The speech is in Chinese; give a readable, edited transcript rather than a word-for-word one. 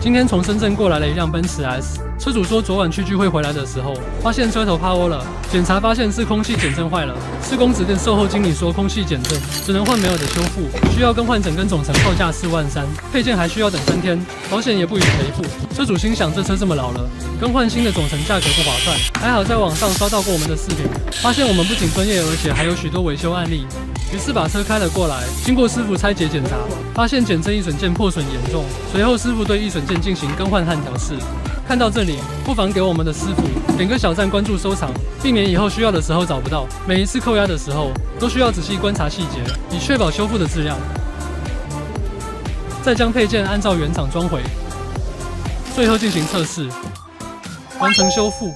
今天从深圳过来了一辆奔驰 S， 车主说昨晚去聚会回来的时候，发现车头趴窝了，检查发现是空气减震坏了。施工指定售后经理说空气减震只能换没有的修复，需要更换整根总成，报价4万3，配件还需要等3天，保险也不予赔付。车主心想这车这么老了，更换新的总成价格不划算，还好在网上刷到过我们的视频，发现我们不仅专业，而且还有许多维修案例。于是把车开了过来，经过师傅拆解检查，发现减震易损件破损严重。随后师傅对易损件进行更换和调试。看到这里，不妨给我们的师傅点个小赞、关注、收藏，避免以后需要的时候找不到。每一次扣押的时候，都需要仔细观察细节，以确保修复的质量。再将配件按照原厂装回，最后进行测试，完成修复。